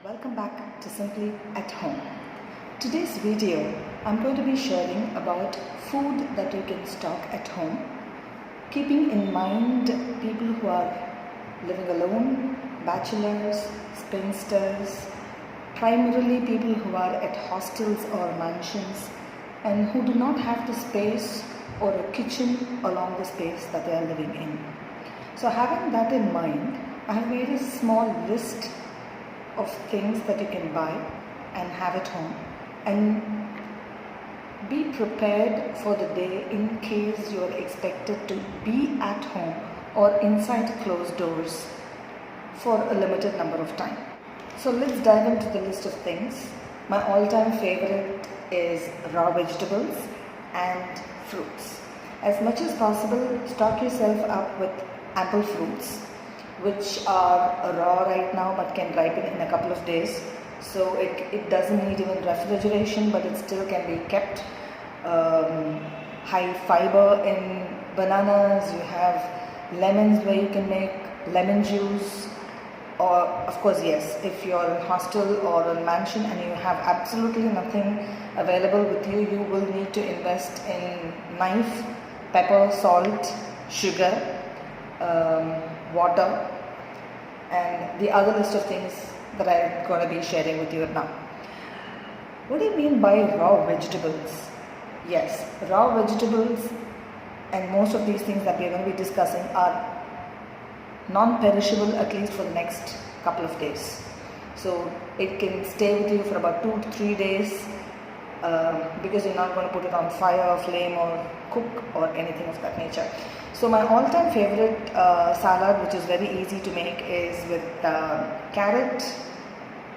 Welcome back to Simply at Home. Today's video, I'm going to be sharing about food that you can stock at home, keeping in mind people who are living alone, bachelors, spinsters, primarily people who are at hostels or mansions and who do not have the space or a kitchen along the space that they are living in. So having that in mind, I have made a small list of things that you can buy and have at home and be prepared for the day in case you're expected to be at home or inside closed doors for a limited number of time. So let's dive into the list of things. My all-time favorite is raw vegetables and fruits. As much as possible, stock yourself up with ample fruits, which are raw right now but can ripen in a couple of days. So it doesn't need even refrigeration, but it still can be kept. High fiber in bananas. You have lemons where you can make lemon juice. Or of course, yes, if you're in hostel or a mansion and you have absolutely nothing available with you, you will need to invest in knife, pepper, salt, sugar, water, and the other list of things that I'm going to be sharing with you now. What do you mean by raw vegetables? Yes, raw vegetables and most of these things that we're going to be discussing are non-perishable, at least for the next couple of days. So it can stay with you for about 2 to 3 days because you're not going to put it on fire, flame, or cook or anything of that nature. So my all-time favorite salad, which is very easy to make, is with carrot,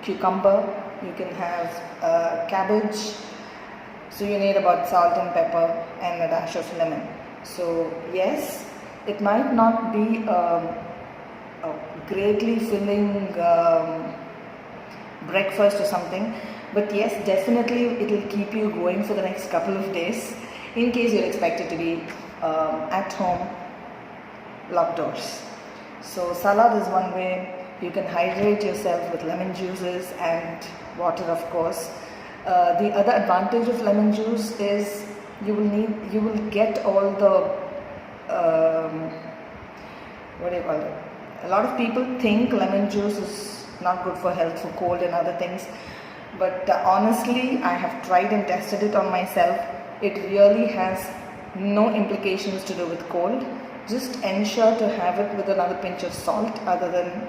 cucumber. You can have cabbage. So you need about salt and pepper and a dash of lemon. So yes, it might not be a greatly filling breakfast or something, but yes, definitely it will keep you going for the next couple of days in case you're expected to be at home, locked doors. So salad is one way. You can hydrate yourself with lemon juices and water, of course. The other advantage of lemon juice is you will get all the what do you call it? A lot of people think lemon juice is not good for health, for cold and other things, but honestly, I have tried and tested it on myself. It really has no implications to do with cold. Just ensure to have it with another pinch of salt other than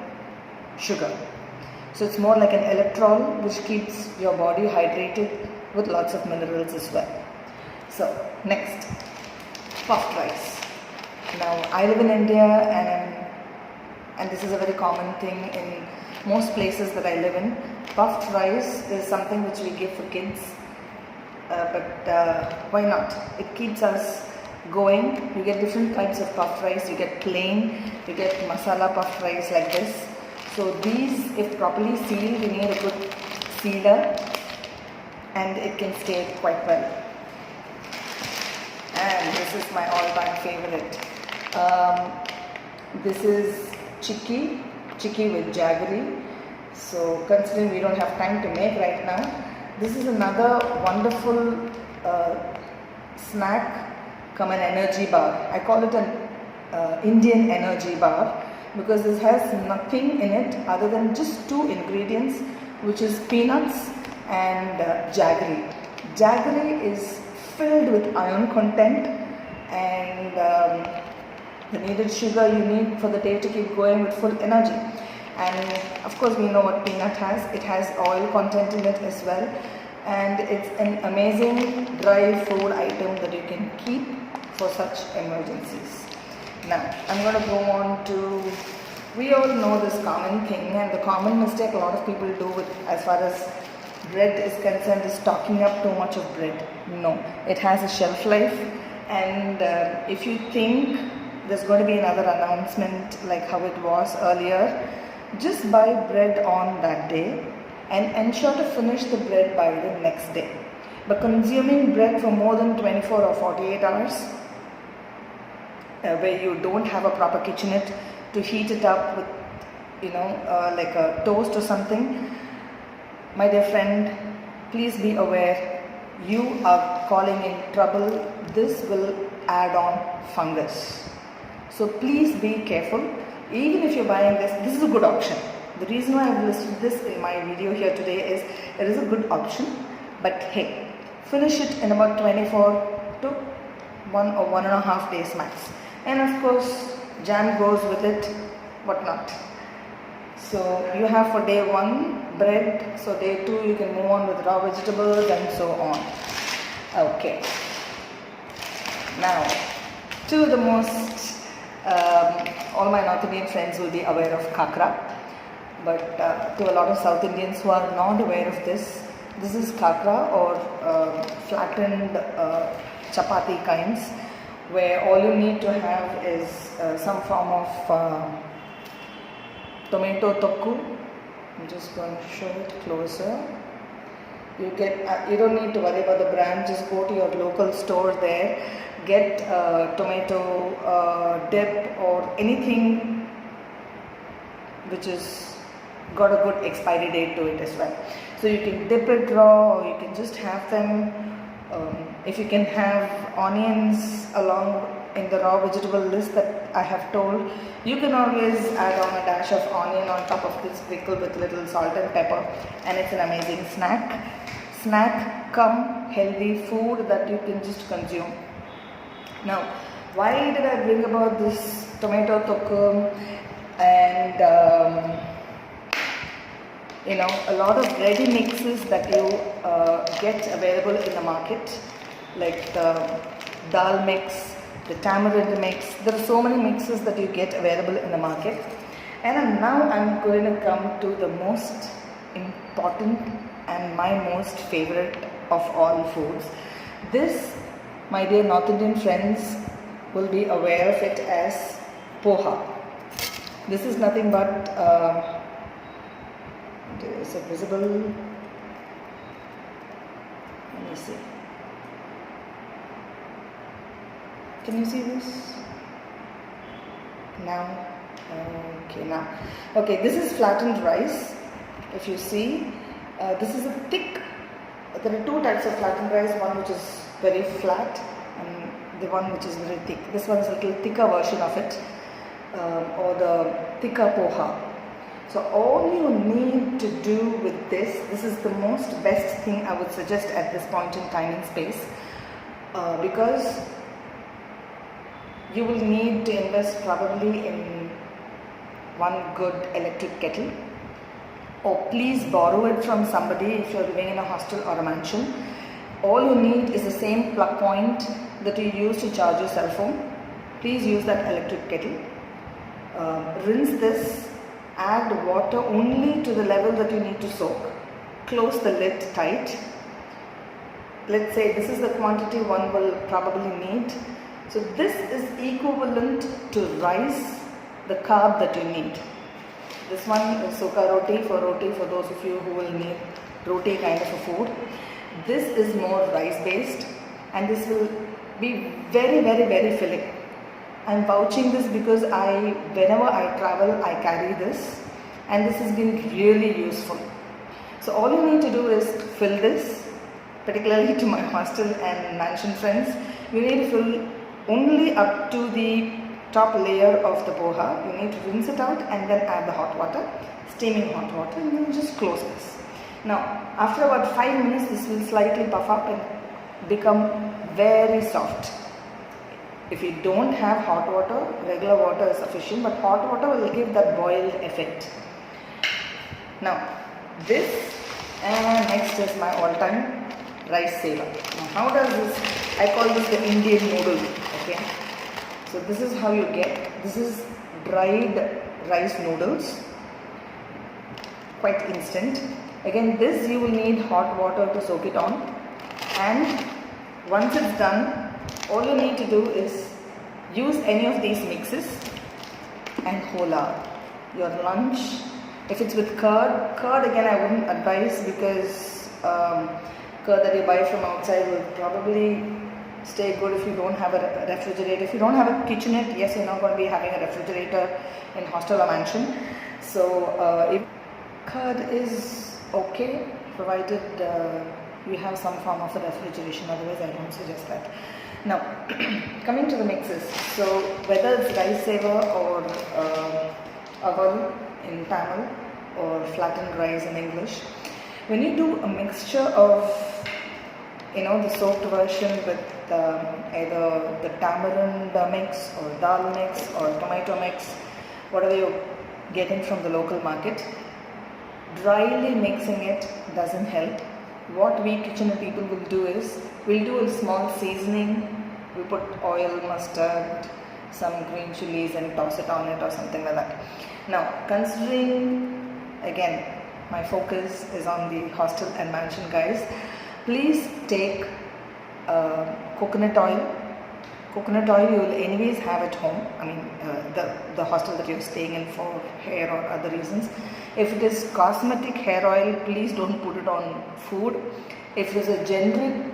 sugar. So it's more like an electrol which keeps your body hydrated with lots of minerals as well. So next, puffed rice. Now I live in India and this is a very common thing in most places that I live in. Puffed rice is something which we give for kids. But why not? It keeps us going. You get different types of puffed rice. You get plain, you get masala puffed rice like this. So these, if properly sealed, you need a good sealer and it can stay quite well. And this is my all-time favorite. This is chicky with jaggery. So considering we don't have time to make right now, this is another wonderful snack, come an energy bar. I call it an Indian energy bar because this has nothing in it other than just 2 ingredients, which is peanuts and jaggery. Jaggery is filled with iron content and the needed sugar you need for the day to keep going with full energy. And of course we know what peanut has. It has oil content in it as well, and it's an amazing dry food item that you can keep for such emergencies. Now I'm going to go on to, we all know this common thing and the common mistake a lot of people do with as far as bread is concerned is stocking up too much of bread. No, it has a shelf life, and if you think there's going to be another announcement like how it was earlier, just buy bread on that day and ensure to finish the bread by the next day. But consuming bread for more than 24 or 48 hours, where you don't have a proper kitchenette to heat it up with, like a toast or something, My dear friend, please be aware, you are calling in trouble. This will add on fungus. So please be careful. Even if you're buying this is a good option. The reason why I've listed this in my video here today is it is a good option. But hey, finish it in about 24 to 1 or 1.5 days max. And of course, jam goes with it, whatnot. So you have for day 1 bread, so day 2 you can move on with raw vegetables and so on. Okay. Now, to the most, all my North Indian friends will be aware of kakra, but to a lot of South Indians who are not aware of this is kakra or flattened chapati kinds, where all you need to have is some form of tomato tokku. I'm just going to show it closer. You don't need to worry about the brand, just go to your local store there, get tomato dip or anything which is got a good expiry date to it as well. So you can dip it raw, or you can just have them, if you can have onions along in the raw vegetable list that I have told, you can always add on a dash of onion on top of this pickle with little salt and pepper, and it's an amazing snack come healthy food that you can just consume. Now, why did I bring about this tomato tokku and a lot of ready mixes that you get available in the market, like the dal mix, the tamarind mix. There are so many mixes that you get available in the market. And now I'm going to come to the most important and my most favorite of all foods. This, my dear North Indian friends, will be aware of it as poha. This is nothing but, is it visible? Let me see. Can you see this? Now? Okay, now. Okay, this is flattened rice. If you see, this is a thick, there are 2 types of flattened rice, one which is very flat and the one which is very thick. This one is a little thicker version of it, or the thicker poha. So all you need to do with this is the most best thing I would suggest at this point in time and space, because you will need to invest probably in one good electric kettle, or please borrow it from somebody if you're living in a hostel or a mansion. All you need is the same plug point that you use to charge your cell phone. Please use that electric kettle. Rinse this, add water only to the level that you need to soak. Close the lid tight. Let's say this is the quantity one will probably need. So this is equivalent to rice, the carb that you need. This one is sukha roti for those of you who will need roti kind of a food. This is more rice based, and this will be very, very, very filling. I'm vouching this because whenever I travel, I carry this, and this has been really useful. So all you need to do is fill this, particularly to my hostel and mansion friends. You need to fill only up to the top layer of the poha. You need to rinse it out and then add the hot water, steaming hot water, and then just close this. Now, after about 5 minutes, this will slightly puff up and become very soft. If you don't have hot water, regular water is sufficient, but hot water will give that boiled effect. Now, this, and next is my all-time rice saver. Now, how does this, I call this the Indian noodle, okay? So this is how you get, this is dried rice noodles, quite instant. Again, this you will need hot water to soak it on, and once it's done, all you need to do is use any of these mixes and hola, your lunch. If it's with curd again I wouldn't advise, because curd that you buy from outside will probably stay good if you don't have a refrigerator. If you don't have a kitchenette, yes, you're not going to be having a refrigerator in hostel or mansion. So if curd is okay, provided you have some form of a refrigeration, otherwise I don't suggest that. Now, coming to the mixes, so whether it's rice saver or aval in Tamil or flattened rice in English, when you do a mixture of, the soaked version with either the tamarind mix or dal mix or tomato mix, whatever you're getting from the local market, dryly mixing it doesn't help. What we Kitchenless people will do is, we'll do a small seasoning. We put oil, mustard, some green chilies and toss it on it or something like that. Now, considering, again, my focus is on the hostel and mansion guys, please take coconut oil. Coconut oil you will anyways have at home. I mean, the hostel that you're staying in for hair or other reasons. If it is cosmetic hair oil, please don't put it on food. If it is a generic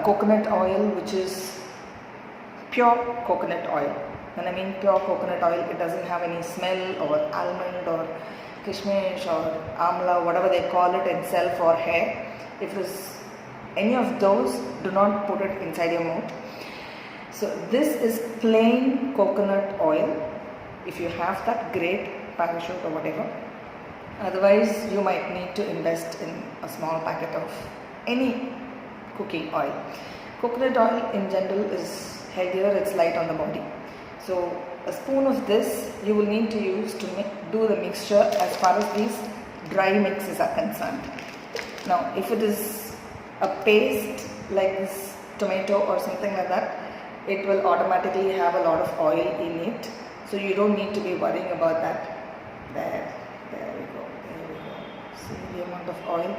coconut oil, which is pure coconut oil, when I mean pure coconut oil, it doesn't have any smell or almond or kishmish or amla, whatever they call it and sell for hair. If it is any of those, do not put it inside your mouth. So this is plain coconut oil. If you have that, great, parachute or whatever. Otherwise, you might need to invest in a small packet of any cooking oil. Coconut oil in general is healthier, it's light on the body. So a spoon of this you will need to use to do the mixture as far as these dry mixes are concerned. Now, if it is a paste like this tomato or something like that, it will automatically have a lot of oil in it, so you don't need to be worrying about that. There we go. See the amount of oil.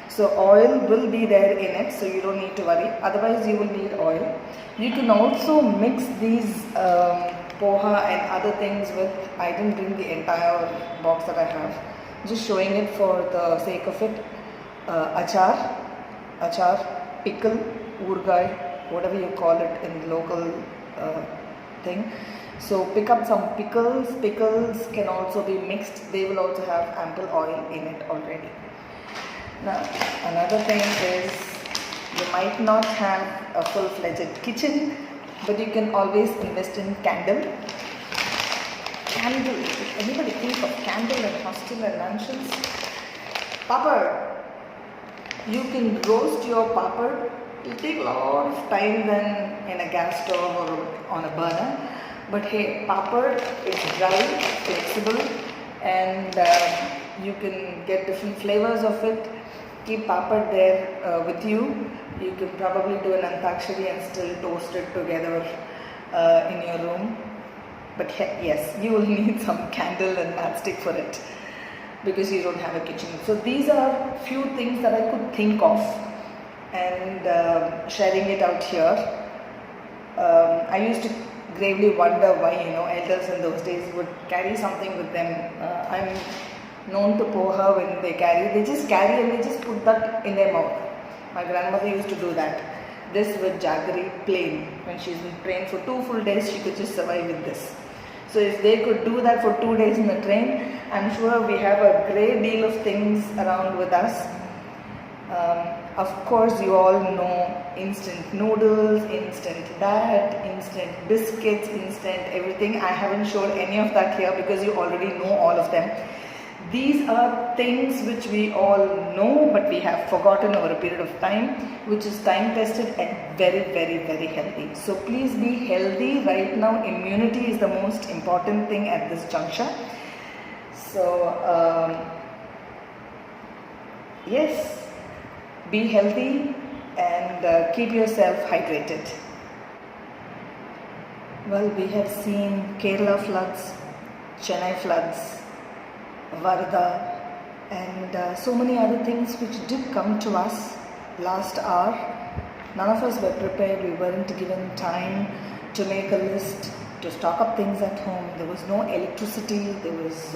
So oil will be there in it, so you don't need to worry. Otherwise, you will need oil. You can also mix these poha and other things with. I didn't bring the entire box that I have. Just showing it for the sake of it. Achar, pickle, urgai, whatever you call it in the local thing. So pick up some pickles. Pickles can also be mixed. They will also have ample oil in it already. Now, another thing is, you might not have a full-fledged kitchen, but you can always invest in candle. Candle. Did anybody think of candle at hostel and mansions? Papad. You can roast your papad. It will take a lot of time than in a gas stove or on a burner. But hey, papad is dry, flexible, and you can get different flavors of it. Keep papad there with you. You can probably do an antakshari and still toast it together in your room. But yes, you will need some candle and matchstick for it because you don't have a kitchen. So these are few things that I could think of and sharing it out here. I used to gravely wonder why elders in those days would carry something with them. I'm known to poha when they just carry and they just put that in their mouth. My grandmother used to do that. This with jaggery plain. When she's been trained for 2 full days, she could just survive with this. So if they could do that for 2 days in the train, I'm sure we have a great deal of things around with us. Of course, you all know instant noodles, instant that, instant biscuits, instant everything. I haven't showed any of that here because you already know all of them. These are things which we all know, but we have forgotten over a period of time, which is time tested and very, very, very healthy. So please be healthy right now. Immunity is the most important thing at this juncture. So yes, be healthy and keep yourself hydrated. Well, we have seen Kerala floods, Chennai floods, Varda, and so many other things which did come to us last hour. None of us were prepared. We weren't given time to make a list, to stock up things at home. There was no electricity. There was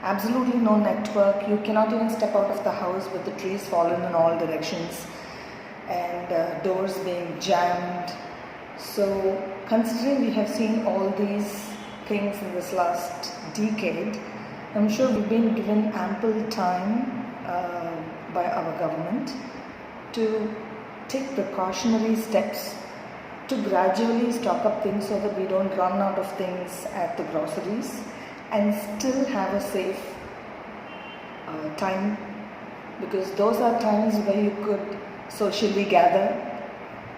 absolutely no network. You cannot even step out of the house with the trees fallen in all directions and doors being jammed. So considering we have seen all these things in this last decade, I'm sure we've been given ample time by our government to take precautionary steps to gradually stock up things so that we don't run out of things at the groceries and still have a safe time, because those are times where you could socially gather.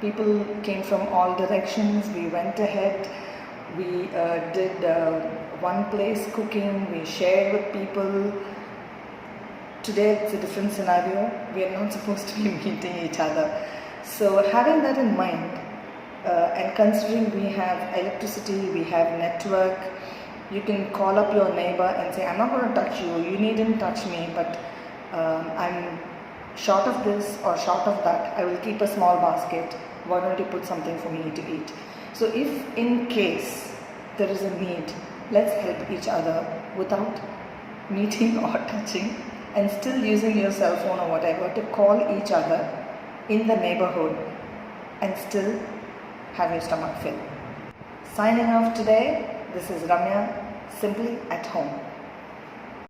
People came from all directions. We went ahead, we did one place cooking, we shared with people. Today it's a different scenario. We are not supposed to be meeting each other. So having that in mind, and considering we have electricity, we have network, you can call up your neighbor and say, I'm not going to touch you, you needn't touch me, but I'm short of this or short of that, I will keep a small basket, why don't you put something for me to eat? So if in case there is a need, let's help each other without meeting or touching, and still using your cell phone or whatever to call each other in the neighborhood and still have your stomach filled. Signing off today, this is Ramya, simply at home.